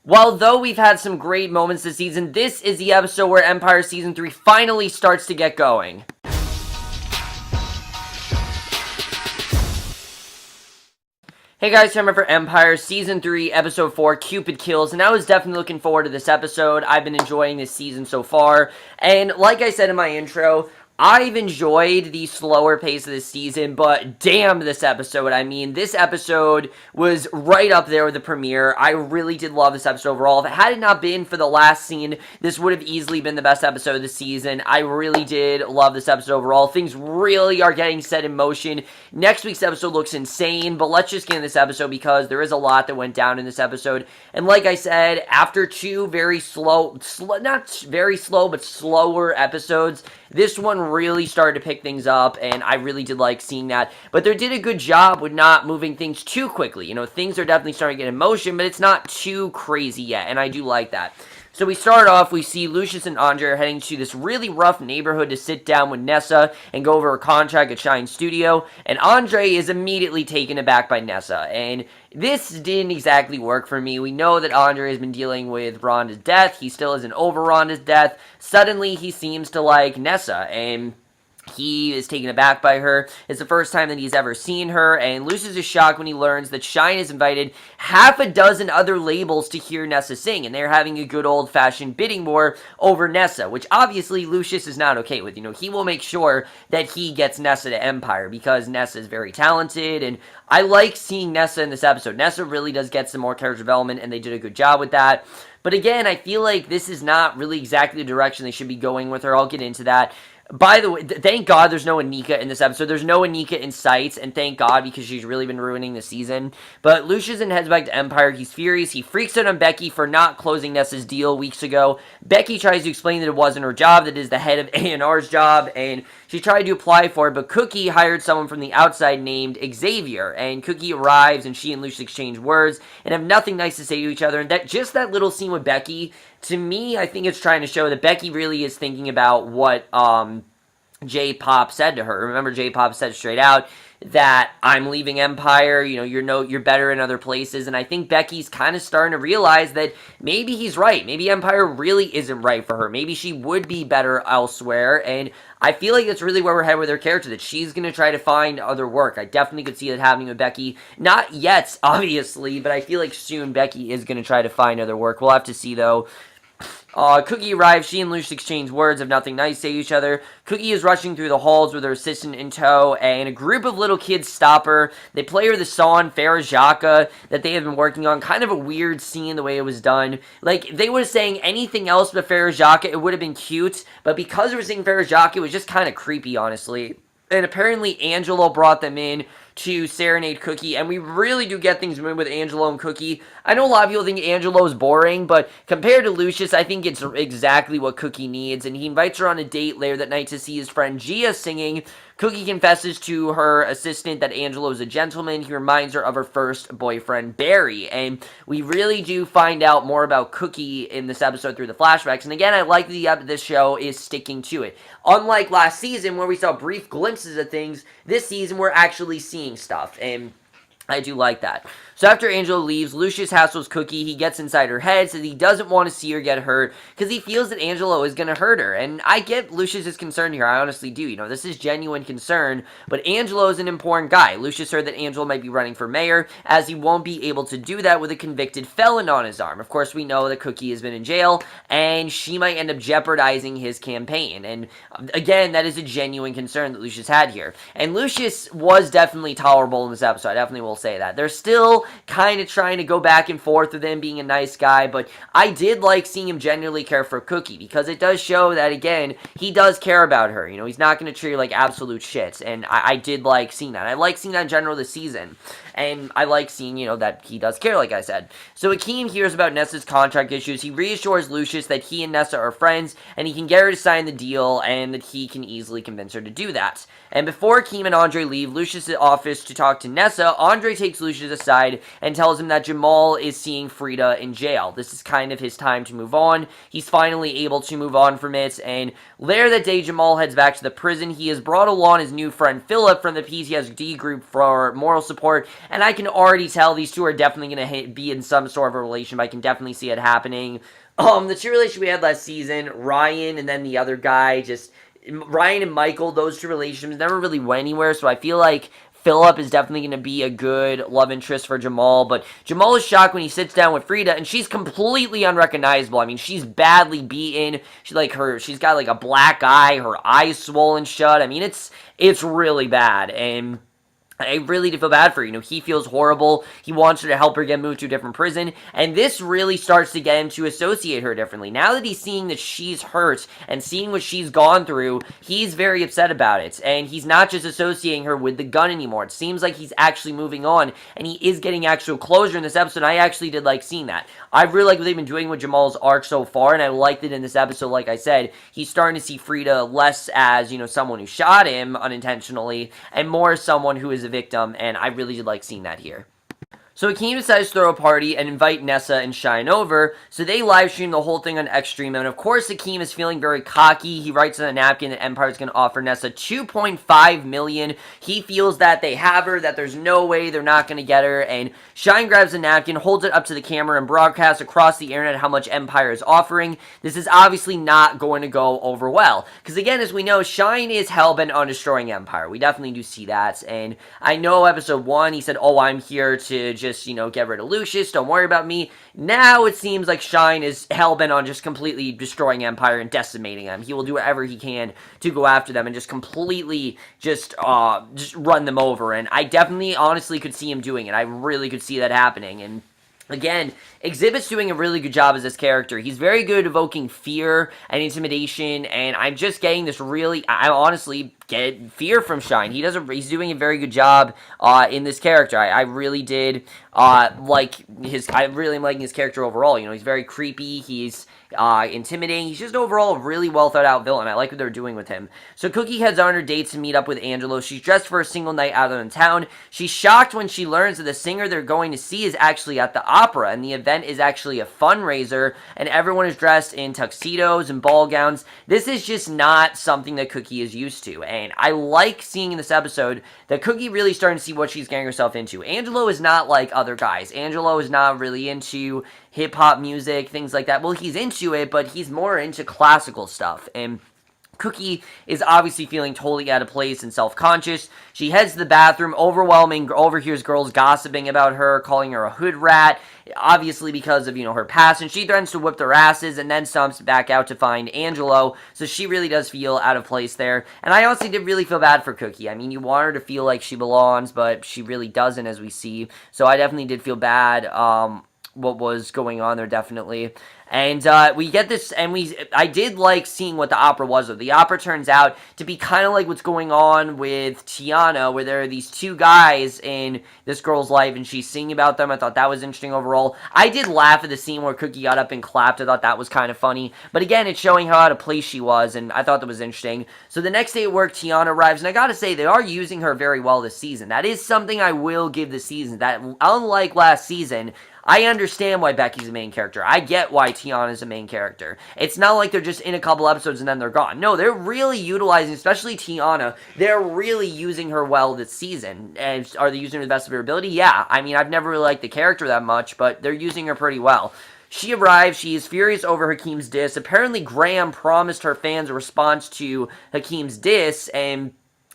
Well, though we've had some great moments this season, this is the episode where Empire Season 3 finally starts to get going. Hey guys, time for Empire Season 3, Episode 4, Cupid Kills, and I was definitely looking forward to this episode. I've been enjoying this season so far, and like I said in my intro, I've enjoyed the slower pace of this season, but damn this episode. I mean, this episode was right up there with the premiere. I really did love this episode overall. If it had not been for the last scene, this would have easily been the best episode of the season. I really did love this episode overall. Things really are getting set in motion. Next week's episode looks insane, but let's just get in this episode because there is a lot that went down in this episode. And like I said, after two very not very slow, but slower episodes, this one really started to pick things up, and I really did like seeing that. But they did a good job with not moving things too quickly. You know, things are definitely starting to get in motion, but it's not too crazy yet, and I do like that. So we start off, we see Lucious and Andre are heading to this really rough neighborhood to sit down with Nessa and go over her contract at Shine Studio, and Andre is immediately taken aback by Nessa, and this didn't exactly work for me. We know that Andre has been dealing with Rhonda's death. He still isn't over Rhonda's death. Suddenly, he seems to like Nessa, and he is taken aback by her. It's the first time that he's ever seen her, and Lucious is shocked when he learns that Shine has invited half a dozen other labels to hear Nessa sing, and they're having a good old-fashioned bidding war over Nessa, which obviously Lucious is not okay with. You know, he will make sure that he gets Nessa to Empire, because Nessa is very talented, and I like seeing Nessa in this episode. Nessa really does get some more character development, and they did a good job with that. But again, I feel like this is not really exactly the direction they should be going with her. I'll get into that. By the way, thank God there's no Anika in this episode. There's no Anika in sight, and thank God, because she's really been ruining the season. But Lucious then heads back to Empire. He's furious. He freaks out on Becky for not closing Nessa's deal weeks ago. Becky tries to explain that it wasn't her job, that it is the head of A&R's job, and she tried to apply for it, but Cookie hired someone from the outside named Xavier, and Cookie arrives, and she and Lucious exchange words, and have nothing nice to say to each other, and that little scene with Becky, to me, I think it's trying to show that Becky really is thinking about what, J-Pop said to her. Remember, J-Pop said straight out that I'm leaving Empire, you know, you're better in other places, and I think Becky's kind of starting to realize that maybe he's right. Maybe Empire really isn't right for her. Maybe she would be better elsewhere, and I feel like that's really where we're headed with her character, that she's going to try to find other work. I definitely could see that happening with Becky. Not yet, obviously, but I feel like soon Becky is going to try to find other work. We'll have to see, though. Cookie arrives. She and Lucious exchange words of nothing nice to say to each other. Cookie is rushing through the halls with her assistant in tow, and a group of little kids stop her. They play her the song Farrah Jaka that they have been working on. Kind of a weird scene the way it was done. Like, they were saying anything else but Farrah Jaka, it would have been cute, but because they were singing Farrah Jaka, it was just kind of creepy, honestly. And apparently Angelo brought them in to serenade Cookie, and we really do get things moving with Angelo and Cookie. I know a lot of people think Angelo is boring, but compared to Lucious, I think it's exactly what Cookie needs, and he invites her on a date later that night to see his friend Gia singing. Cookie confesses to her assistant that Angelo is a gentleman. He reminds her of her first boyfriend, Barry, and we really do find out more about Cookie in this episode through the flashbacks, and again, I like that this show is sticking to it. Unlike last season, where we saw brief glimpses of things, this season we're actually seeing stuff, and I do like that. So after Angelo leaves, Lucious hassles Cookie. He gets inside her head, says he doesn't want to see her get hurt because he feels that Angelo is going to hurt her. And I get Lucious's concern here. I honestly do. You know, this is genuine concern, but Angelo is an important guy. Lucious heard that Angelo might be running for mayor, as he won't be able to do that with a convicted felon on his arm. Of course, we know that Cookie has been in jail, and she might end up jeopardizing his campaign. And again, that is a genuine concern that Lucious had here. And Lucious was definitely tolerable in this episode. I definitely will say that. They're still kind of trying to go back and forth with him being a nice guy, but I did like seeing him genuinely care for Cookie, because it does show that, again, he does care about her. You know, he's not going to treat her like absolute shits, and I did like seeing that. I like seeing that in general this season, and I like seeing, you know, that he does care, like I said. So Akeem hears about Nessa's contract issues. He reassures Lucious that he and Nessa are friends, and he can get her to sign the deal, and that he can easily convince her to do that. And before Akeem and Andre leave Lucious' office to talk to Nessa, Andre takes Lucious aside and tells him that Jamal is seeing Frida in jail. This is kind of his time to move on. He's finally able to move on from it, and later that day, Jamal heads back to the prison. He has brought along his new friend Philip from the PTSD group for moral support, and I can already tell these two are definitely going to be in some sort of a relationship. I can definitely see it happening. The two relationships we had last season, Ryan and then the other guy, just Ryan and Michael, those two relationships never really went anywhere, so I feel like Philip is definitely going to be a good love interest for Jamal, but Jamal is shocked when he sits down with Frida, and she's completely unrecognizable. I mean, she's badly beaten. She's got like a black eye, her eyes swollen shut. I mean, it's really bad, and I really do feel bad for her. He feels horrible. He wants her to help her get moved to a different prison, and this really starts to get him to associate her differently. Now that he's seeing that she's hurt and seeing what she's gone through, he's very upset about it, and he's not just associating her with the gun anymore. It seems like he's actually moving on, and he is getting actual closure in this episode. I actually did like seeing that. I really like what they've been doing with Jamal's arc so far, and I liked it in this episode. Like I said, he's starting to see Frida less as, someone who shot him unintentionally, and more as someone who is a victim, and I really did like seeing that here. So Hakeem decides to throw a party and invite Nessa and Shine over, so they live stream the whole thing on Xtreme, and of course Hakeem is feeling very cocky. He writes on a napkin that Empire is going to offer Nessa $2.5 million. He feels that they have her, that there's no way they're not going to get her, and Shine grabs a napkin, holds it up to the camera, and broadcasts across the internet how much Empire is offering. This is obviously not going to go over well, because again, as we know, Shine is hellbent on destroying Empire. We definitely do see that, and I know episode 1, he said, oh, I'm here to just, get rid of Lucious, don't worry about me. Now it seems like Shine is hellbent on just completely destroying Empire and decimating them. He will do whatever he can to go after them and just completely just run them over, and I definitely, honestly, could see him doing it. I really could see that happening, and again, Exhibit's doing a really good job as this character. He's very good at evoking fear and intimidation, and I'm just getting this I honestly get fear from Shine. He's doing a very good job in this character. I really did I really am liking his character overall. He's very creepy. He's intimidating. He's just overall a really well thought out villain. I like what they're doing with him. So Cookie heads on her date to meet up with Angelo. She's dressed for a single night out in town. She's shocked when she learns that the singer they're going to see is actually at the opera, and the event is actually a fundraiser, and everyone is dressed in tuxedos and ball gowns. This is just not something that Cookie is used to, and I like seeing in this episode that Cookie really starting to see what she's getting herself into. Angelo is not like other guys. Angelo is not really into hip-hop music, things like that. Well, he's into it, but he's more into classical stuff, and Cookie is obviously feeling totally out of place and self-conscious. She heads to the bathroom, overhears girls gossiping about her, calling her a hood rat, obviously because of, her past, and she threatens to whip their asses and then stomps back out to find Angelo, so she really does feel out of place there, and I honestly did really feel bad for Cookie. I mean, you want her to feel like she belongs, but she really doesn't, as we see, so I definitely did feel bad, what was going on there, definitely. And we get this, and I did like seeing what the opera was, though. The opera turns out to be kind of like what's going on with Tiana, where there are these two guys in this girl's life, and she's singing about them. I thought that was interesting overall. I did laugh at the scene where Cookie got up and clapped. I thought that was kind of funny. But again, it's showing how out of place she was, and I thought that was interesting. So the next day at work, Tiana arrives, and I gotta say, they are using her very well this season. That is something I will give this season, that unlike last season, I understand why Becky's the main character. I get why Tiana's the main character. It's not like they're just in a couple episodes and then they're gone. No, they're really utilizing, especially Tiana, they're really using her well this season. And are they using her to the best of her ability? Yeah. I mean, I've never really liked the character that much, but they're using her pretty well. She arrives, she is furious over Hakeem's diss. Apparently, Graham promised her fans a response to Hakeem's diss, and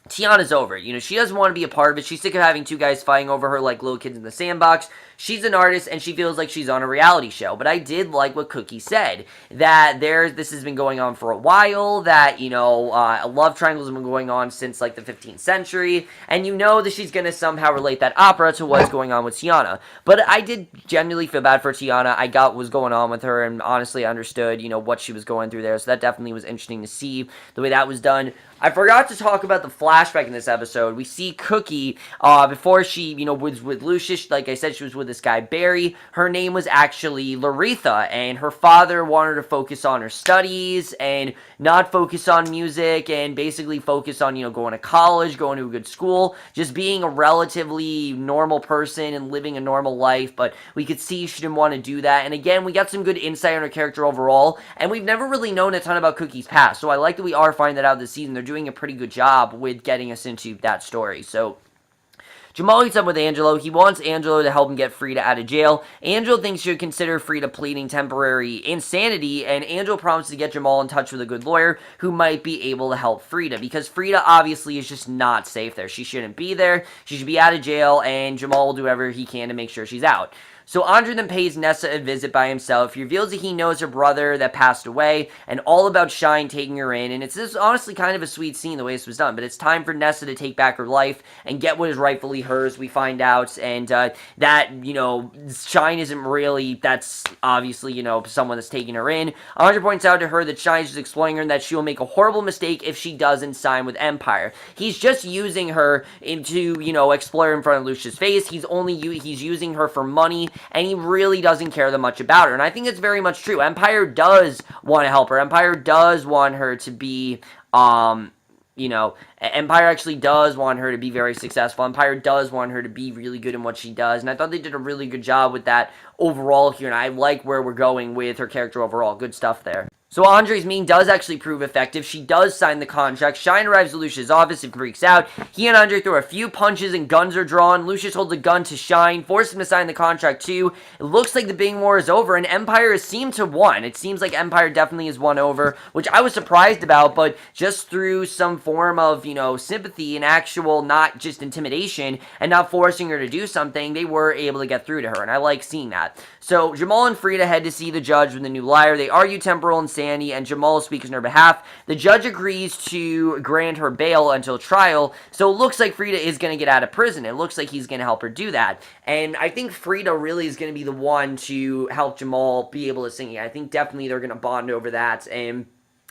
Tiana's over it. She doesn't want to be a part of it. She's sick of having two guys fighting over her like little kids in the sandbox. She's an artist, and she feels like she's on a reality show. But I did like what Cookie said, that this has been going on for a while, that, love triangles have been going on since, like, the 15th century, and that she's going to somehow relate that opera to what's going on with Tiana. But I did genuinely feel bad for Tiana. I got what was going on with her, and honestly understood, what she was going through there, so that definitely was interesting to see, the way that was done. I forgot to talk about the flashback in this episode. We see Cookie, before she, was with Lucious, like I said, she was with this guy, Barry. Her name was actually Laretha, and her father wanted her to focus on her studies, and not focus on music, and basically focus on, going to college, going to a good school, just being a relatively normal person, and living a normal life, but we could see she didn't want to do that, and again, we got some good insight on her character overall, and we've never really known a ton about Cookie's past, so I like that we are finding that out this season. They're doing a pretty good job with getting us into that story. So Jamal meets up with Angelo. He wants Angelo to help him get Frida out of jail. Angelo thinks she should consider Frida pleading temporary insanity, and Angelo promises to get Jamal in touch with a good lawyer who might be able to help Frida, because Frida obviously is just not safe there. She shouldn't be there. She should be out of jail, and Jamal will do whatever he can to make sure she's out. So Andre then pays Nessa a visit by himself. He reveals that he knows her brother that passed away, and all about Shine taking her in. And it's this honestly kind of a sweet scene the way this was done. But it's time for Nessa to take back her life and get what is rightfully hers, we find out. And that, Shine isn't really, that's obviously, someone that's taking her in. Andre points out to her that Shine is just exploiting her and that she will make a horrible mistake if she doesn't sign with Empire. He's just using her to, exploit her in front of Lucious' face. He's using her for money, and he really doesn't care that much about her. And I think it's very much true. Empire does want to help her. Empire does want her to be, Empire actually does want her to be very successful. Empire does want her to be really good in what she does. And I thought they did a really good job with that overall here. And I like where we're going with her character overall. Good stuff there. So Andre's meeting does actually prove effective. She does sign the contract. Shine arrives at Lucious' office and freaks out. He and Andre throw a few punches and guns are drawn. Lucious holds a gun to Shine, forces him to sign the contract too. It looks like the bidding war is over, and Empire has seemed to won. It seems like Empire definitely has won over, which I was surprised about, but just through some form of, sympathy and actual, not just intimidation, and not forcing her to do something, they were able to get through to her, and I like seeing that. So Jamal and Frida head to see the judge with the new liar. They argue temporal insanity, and Jamal speaks on her behalf. The judge agrees to grant her bail until trial, so it looks like Frida is going to get out of prison. It looks like he's going to help her do that. And I think Frida really is going to be the one to help Jamal be able to sing. I think definitely they're going to bond over that, and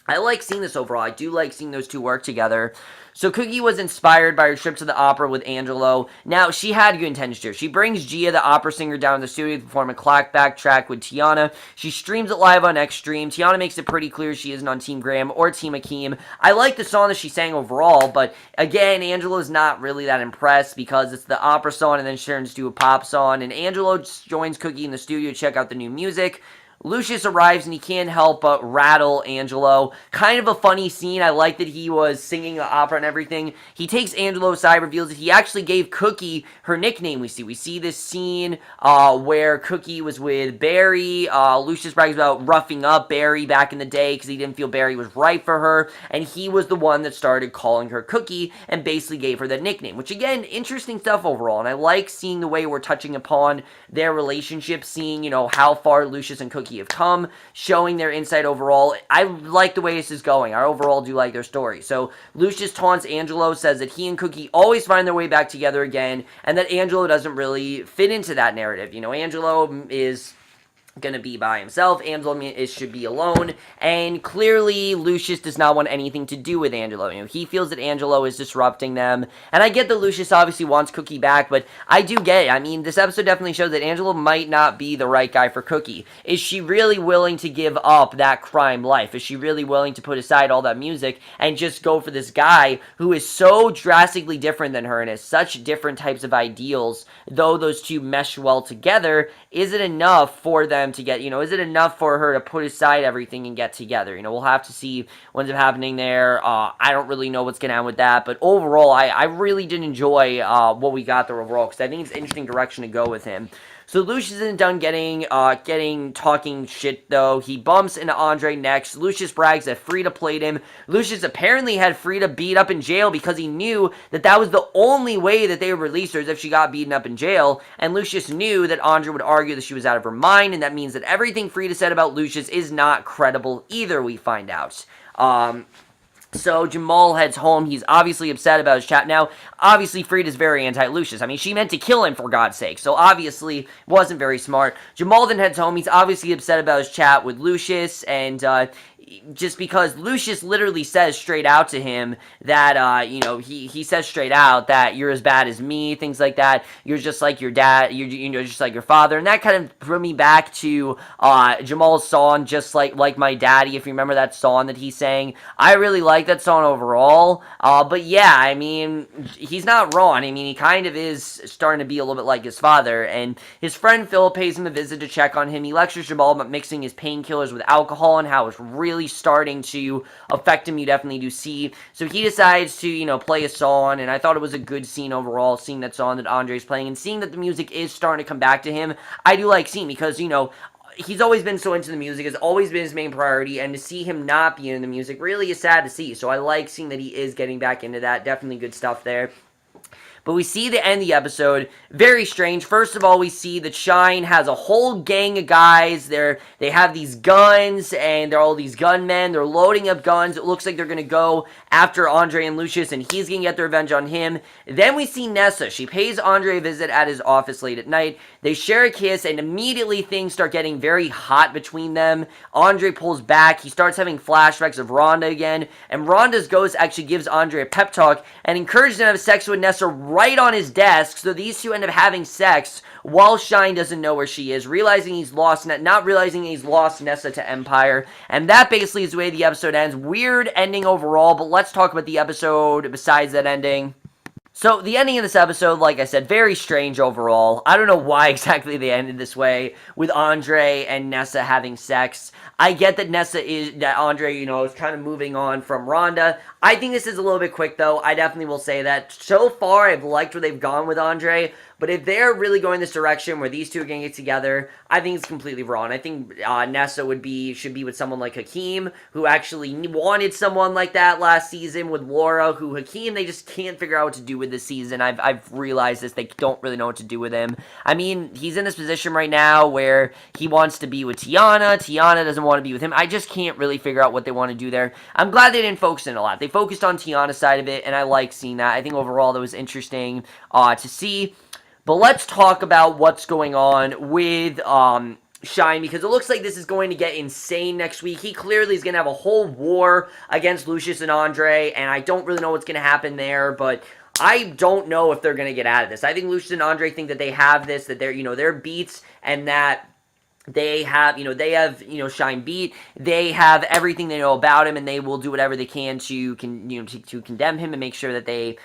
I like seeing this overall. I do like seeing those two work together. So Cookie was inspired by her trip to the opera with Angelo. Now, she had good intentions here. She brings Gia, the opera singer, down to the studio to perform a clackback track with Tiana. She streams it live on Xstream. Tiana makes it pretty clear she isn't on Team Graham or Team Akeem. I like the song that she sang overall, but again, Angelo's not really that impressed because it's the opera song and then she turns to a pop song, and Angelo joins Cookie in the studio to check out the new music. Lucious arrives and he can't help but rattle Angelo. Kind of a funny scene. I like that he was singing the opera and everything. He takes Angelo aside, reveals that he actually gave Cookie her nickname. We see this scene where Cookie was with Barry. Lucious brags about roughing up Barry back in the day because he didn't feel Barry was right for her, and he was the one that started calling her Cookie and basically gave her that nickname, which again, interesting stuff overall, and I like seeing the way we're touching upon their relationship, seeing, how far Lucious and Cookie have come, showing their insight overall. I like the way this is going. I overall do like their story. So Lucious taunts Angelo, says that he and Cookie always find their way back together again, and that Angelo doesn't really fit into that narrative. Angelo is gonna be by himself. Angelo should be alone, and clearly Lucious does not want anything to do with Angelo. He feels that Angelo is disrupting them, and I get that Lucious obviously wants Cookie back, but I do get it. This episode definitely shows that Angelo might not be the right guy for Cookie. Is she really willing to give up that crime life? Is she really willing to put aside all that music and just go for this guy who is so drastically different than her and has such different types of ideals, though those two mesh well together? Is it enough for them to get, is it enough for her to put aside everything and get together? We'll have to see what ends up happening there. I don't really know what's going to happen with that, but overall, I really did enjoy what we got there overall, because I think it's an interesting direction to go with him. So Lucious isn't done talking shit, though. He bumps into Andre next. Lucious brags that Frida played him. Lucious apparently had Frida beat up in jail because he knew that that was the only way that they would release her, is if she got beaten up in jail. And Lucious knew that Andre would argue that she was out of her mind, and that means that everything Frida said about Lucious is not credible either, we find out. So Jamal heads home. He's obviously upset about his chat. Now, obviously, Frida's very anti-Lucious. She meant to kill him, for God's sake. So, obviously, wasn't very smart. Jamal then heads home. He's obviously upset about his chat with Lucious, and just because Lucious literally says straight out to him that, he says straight out that you're as bad as me, things like that. You're just like your dad, you're just like your father. And that kind of brought me back to Jamal's song, Just Like My Daddy, if you remember that song that he sang. I really like that song overall. But yeah, he's not wrong. He kind of is starting to be a little bit like his father. And his friend Phil pays him a visit to check on him. He lectures Jamal about mixing his painkillers with alcohol and how it's really really starting to affect him. You definitely do see. So he decides to, play a song, and I thought it was a good scene overall, seeing that song that Andre's playing, and seeing that the music is starting to come back to him. I do like seeing, because, he's always been so into the music, has always been his main priority, and to see him not be in the music really is sad to see. So I like seeing that he is getting back into that. Definitely good stuff there. But we see the end of the episode, very strange. First of all, we see that Shine has a whole gang of guys. They have these guns, and they're all these gunmen. They're loading up guns. It looks like they're going to go after Andre and Lucious, and he's going to get their revenge on him. Then we see Nessa. She pays Andre a visit at his office late at night. They share a kiss, and immediately things start getting very hot between them. Andre pulls back. He starts having flashbacks of Rhonda again, and Rhonda's ghost actually gives Andre a pep talk and encourages him to have sex with Nessa right on his desk. So these two end up having sex while Shine doesn't know where she is, realizing he's lost, not realizing he's lost Nessa to Empire. And that basically is the way the episode ends. Weird ending overall, but let's talk about the episode besides that ending. So, the ending of this episode, like I said, very strange overall. I don't know why exactly they ended this way, with Andre and Nessa having sex. I get that Andre, is kind of moving on from Rhonda. I think this is a little bit quick, though. I definitely will say that. So far, I've liked where they've gone with Andre, but if they're really going this direction where these two are going to get together, I think it's completely wrong. I think Nessa should be with someone like Hakeem, who actually wanted someone like that last season with Laura, who Hakeem, they just can't figure out what to do with this season. I've realized this. They don't really know what to do with him. I mean, he's in this position right now where he wants to be with Tiana. Tiana doesn't want to be with him. I just can't really figure out what they want to do there. I'm glad they didn't focus in a lot. They focused on Tiana's side of it, and I like seeing that. I think overall that was interesting to see. But let's talk about what's going on with Shine, because it looks like this is going to get insane next week. He clearly is going to have a whole war against Lucious and Andre, and I don't really know what's going to happen there, but I don't know if they're going to get out of this. I think Lucious and Andre think that they have this, that they're beats, and that they have Shine beat. They have everything they know about him, and they will do whatever they can to condemn him and make sure that they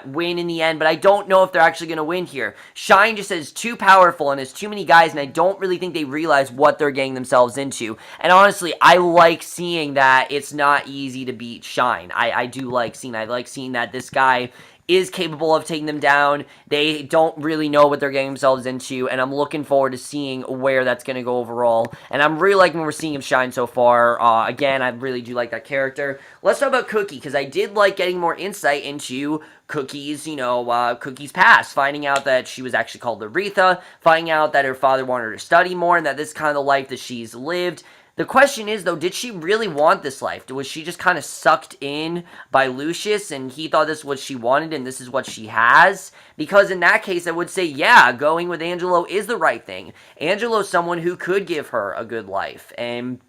win in the end, but I don't know if they're actually going to win here. Shine just is too powerful and has too many guys, and I don't really think they realize what they're getting themselves into. And honestly, I like seeing that it's not easy to beat Shine. I do like seeing that. I like seeing that this guy is capable of taking them down. They don't really know what they're getting themselves into, and I'm looking forward to seeing where that's going to go overall. And I'm really liking what we're seeing of Shine so far. Again, I really do like that character. Let's talk about Cookie, because I did like getting more insight into Cookie's, Cookie's past, finding out that she was actually called Aretha, finding out that her father wanted her to study more, and that this is kind of the life that she's lived. The question is, though, did she really want this life? Was she just kind of sucked in by Lucious, and he thought this is what she wanted, and this is what she has? Because in that case, I would say, yeah, going with Angelo is the right thing. Angelo's someone who could give her a good life, and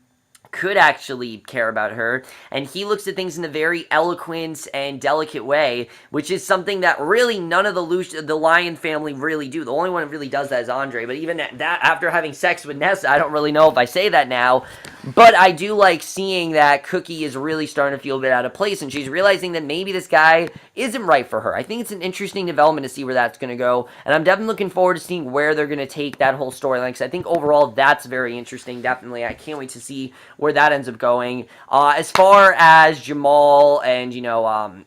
could actually care about her, and he looks at things in a very eloquent and delicate way, which is something that really none of the Lion family really do. The only one that really does that is Andre, but even that after having sex with Nessa, I don't really know if I say that now, but I do like seeing that Cookie is really starting to feel a bit out of place, and she's realizing that maybe this guy isn't right for her. I think it's an interesting development to see where that's going to go, and I'm definitely looking forward to seeing where they're going to take that whole storyline, because I think overall that's very interesting, definitely. I can't wait to see where that ends up going. As far as Jamal and, Jamal's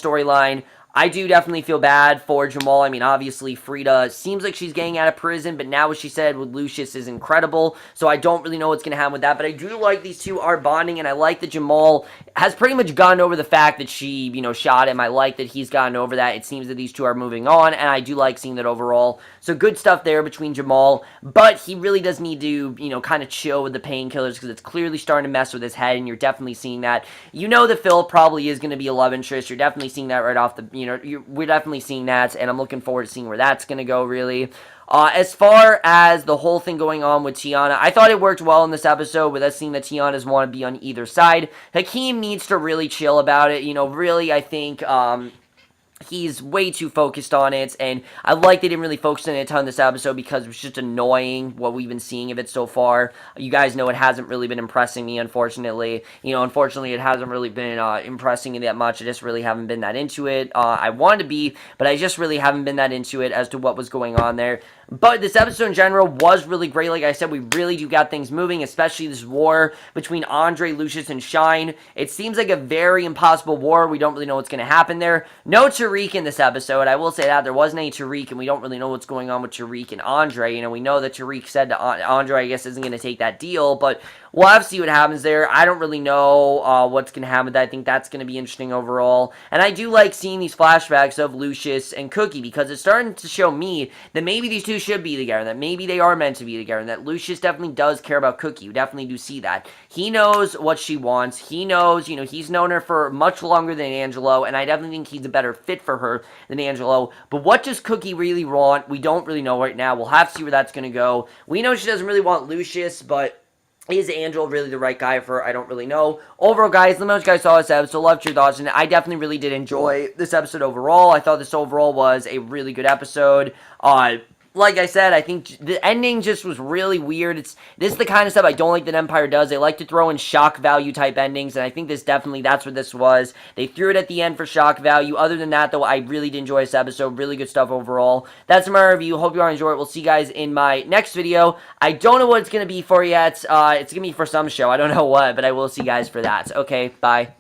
storyline, I do definitely feel bad for Jamal. I mean, obviously, Frida seems like she's getting out of prison, but now what she said with Lucious is incredible, so I don't really know what's going to happen with that, but I do like these two are bonding, and I like that Jamal has pretty much gotten over the fact that she, shot him. I like that he's gotten over that. It seems that these two are moving on, and I do like seeing that overall. So good stuff there between Jamal, but he really does need to, kind of chill with the painkillers, because it's clearly starting to mess with his head, and you're definitely seeing that. That Phil probably is going to be a love interest. You're definitely seeing that right off the, we're definitely seeing that, and I'm looking forward to seeing where that's going to go, really. As far as the whole thing going on with Tiana, I thought it worked well in this episode with us seeing that Tiana's want to be on either side. Hakeem needs to really chill about it. Really, I think, he's way too focused on it, and I like they didn't really focus on it a ton this episode because it was just annoying what we've been seeing of it so far. You guys know it hasn't really been impressing me, unfortunately. Unfortunately, it hasn't really been impressing me that much. I just really haven't been that into it. I wanted to be, but I just really haven't been that into it as to what was going on there. But this episode in general was really great. Like I said, we really do got things moving, especially this war between Andre, Lucious, and Shine. It seems like a very impossible war. We don't really know what's going to happen there. No Tariq in this episode. I will say that. There wasn't any Tariq, and we don't really know what's going on with Tariq and Andre. You know, we know that Tariq said to Andre, I guess, isn't going to take that deal, but we'll have to see what happens there. I don't really know what's going to happen with that. I think that's going to be interesting overall. And I do like seeing these flashbacks of Lucious and Cookie, because it's starting to show me that maybe these two should be together, that maybe they are meant to be together, and that Lucious definitely does care about Cookie. You definitely do see that. He knows what she wants. He knows, you know, he's known her for much longer than Angelo, and I definitely think he's a better fit for her than Angelo. But what does Cookie really want? We don't really know right now. We'll have to see where that's going to go. We know she doesn't really want Lucious, but is Angelo really the right guy for her? I don't really know. Overall, guys, let me know what you guys saw this episode. Love your thoughts, and I definitely really did enjoy this episode overall. I thought this overall was a really good episode. Like I said, I think the ending just was really weird. This is the kind of stuff I don't like that Empire does. They like to throw in shock value type endings, and I think that's what this was. They threw it at the end for shock value. Other than that, though, I really did enjoy this episode. Really good stuff overall. That's my review. Hope you all enjoy it. We'll see you guys in my next video. I don't know what it's going to be for yet. It's going to be for some show. I don't know what, but I will see you guys for that. Okay, bye.